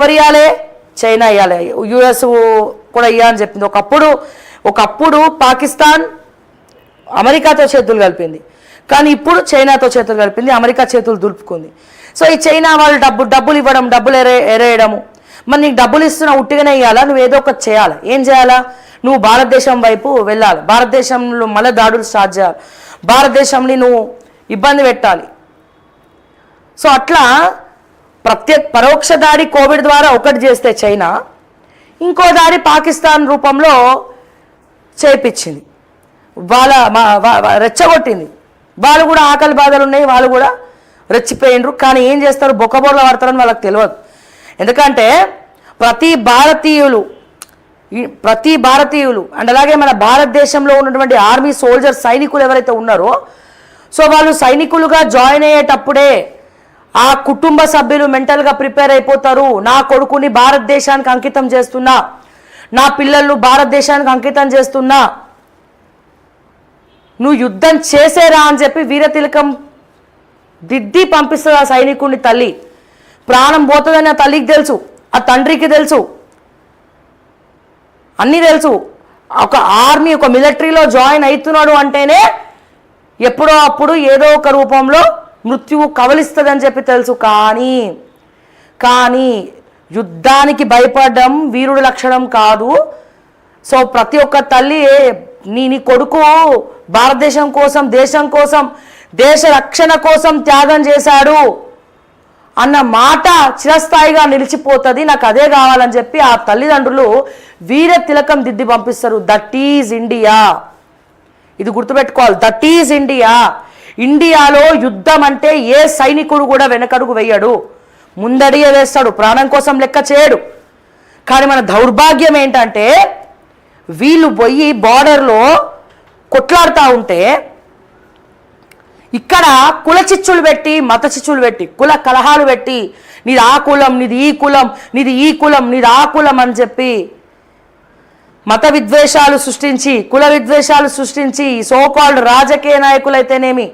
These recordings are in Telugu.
ఎవరు ఇవ్వాలి? చైనా ఇవ్వాలి, యుఎస్ కూడా ఇవ్వాలని చెప్పింది. ఒకప్పుడు పాకిస్తాన్ అమెరికాతో చేతులు కలిపింది, కానీ ఇప్పుడు చైనాతో చేతులు కలిపింది, అమెరికా చేతులు దులుపుకుంది. సో ఈ చైనా వాళ్ళు డబ్బులు ఇవ్వడం, డబ్బులు ఎరేయడము. మరి నీకు డబ్బులు ఇస్తున్నా ఉట్టిగానే ఇవ్వాలా? నువ్వు ఏదో ఒకటి చేయాలి. ఏం చేయాలా? నువ్వు భారతదేశం వైపు వెళ్ళాలి, భారతదేశంలో మళ్ళీ దాడులు స్టార్ట్ చేయాలి, భారతదేశంని నువ్వు ఇబ్బంది పెట్టాలి. సో అట్లా పరోక్ష దాడి కోవిడ్ ద్వారా ఒకటి చేస్తే చైనా, ఇంకో దాడి పాకిస్తాన్ రూపంలో చేయించింది, రెచ్చగొట్టింది. వాళ్ళు కూడా ఆకలి బాధలు ఉన్నాయి, వాళ్ళు కూడా రెచ్చిపోయినరు. కానీ ఏం చేస్తారు? బొక్కబోర్ల పడతారని వాళ్ళకి తెలియదు. ఎందుకంటే ప్రతి భారతీయులు అండ్ అలాగే మన భారతదేశంలో ఉన్నటువంటి ఆర్మీ సోల్జర్స్, సైనికులు ఎవరైతే ఉన్నారో, సో వాళ్ళు సైనికులుగా జాయిన్ అయ్యేటప్పుడే ఆ కుటుంబ సభ్యులు మెంటల్గా ప్రిపేర్ అయిపోతారు. నా కొడుకుని భారతదేశానికి అంకితం చేస్తున్నా, నా పిల్లలను భారతదేశానికి అంకితం చేస్తున్నా, నువ్వు యుద్ధం చేసేరా అని చెప్పి వీరతిలకం దిద్ది పంపిస్తుంది ఆ సైనికుడిని తల్లి. ప్రాణం పోతుందని ఆ తల్లికి తెలుసు, ఆ తండ్రికి తెలుసు, అన్నీ తెలుసు. ఒక ఆర్మీ, ఒక మిలిటరీలో జాయిన్ అవుతున్నాడు అంటేనే ఎప్పుడో అప్పుడు ఏదో ఒక రూపంలో మృత్యువు కవలిస్తుందని చెప్పి తెలుసు. కానీ యుద్ధానికి భయపడడం వీరుడి లక్షణం కాదు. సో ప్రతి ఒక్క తల్లి నీ కొడుకు భారతదేశం కోసం, దేశం కోసం, దేశ రక్షణ కోసం త్యాగం చేశాడు అన్న మాట చిరస్థాయిగా నిలిచిపోతుంది, నాకు అదే కావాలని చెప్పి ఆ తల్లిదండ్రులు వీర తిలకం దిద్ది పంపిస్తారు. That is India. ఇది గుర్తుపెట్టుకోవాలి, దట్ ఈజ్ ఇండియా. ఇండియాలో యుద్ధం అంటే ఏ సైనికుడు కూడా వెనకడుగు వేయడు, ముందడిగే వేస్తాడు, ప్రాణం కోసం లెక్క చేయడు. కానీ మన దౌర్భాగ్యం ఏంటంటే వీళ్ళు పోయి బార్డర్లో కొట్లాడుతూ ఉంటే ఇక్కడ కుల చిచ్చులు పెట్టి, మత చిచ్చులు పెట్టి, కుల కలహాలు పెట్టి, నీది ఆ కులం, నీది ఈ కులం, నీది ఈ కులం, నీది ఆ కులం అని చెప్పి మత విద్వేషాలు సృష్టించి, కుల విద్వేషాలు సృష్టించి, సోకాల్డ్ రాజకీయ నాయకులైతేనేమి,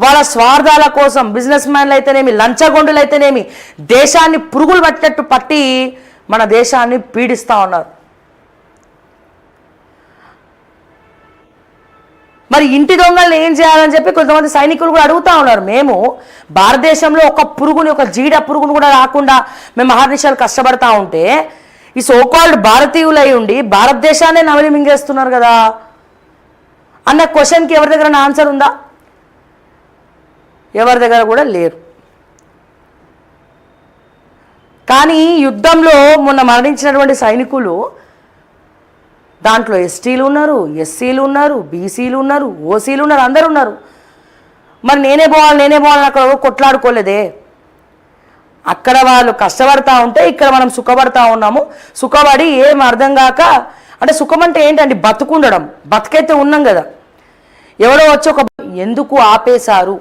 వాళ్ళ స్వార్థాల కోసం బిజినెస్ మ్యాన్లు అయితేనేమి, లంచగొండులు అయితేనేమి, దేశాన్ని పురుగులు పట్టినట్టు పట్టి మన దేశాన్ని పీడిస్తూ ఉన్నారు. మరి ఇంటి దొంగల్ని ఏం చేయాలని చెప్పి కొంతమంది సైనికులు కూడా అడుగుతూ ఉన్నారు. మేము భారతదేశంలో ఒక పురుగుని, ఒక జీడ పురుగుని కూడా రాకుండా మేము మహానిషాలు కష్టపడతా ఉంటే ఈ సోకాల్డ్ భారతీయులై ఉండి భారతదేశాన్ని నవలి మింగేస్తున్నారు కదా అన్న క్వశ్చన్కి ఎవరి దగ్గర ఆన్సర్ ఉందా? ఎవరి దగ్గర కూడా లేరు. కానీ యుద్ధంలో మొన్న మరణించినటువంటి సైనికులు దాంట్లో ఎస్టీలు ఉన్నారు, ఎస్సీలు ఉన్నారు, బీసీలు ఉన్నారు, ఓసీలు ఉన్నారు, అందరు ఉన్నారు. మరి నేనే పోవాలి అక్కడ కొట్లాడుకోలేదే. అక్కడ వాళ్ళు కష్టపడతా ఉంటే ఇక్కడ మనం సుఖపడతా ఉన్నాము. సుఖపడి ఏం అర్థం కాక, అంటే సుఖం అంటే ఏంటండి? బతుకుండడం, బతికైతే ఉన్నాం కదా. ఎవడో వచ్చి ఎందుకు ఆపేశారు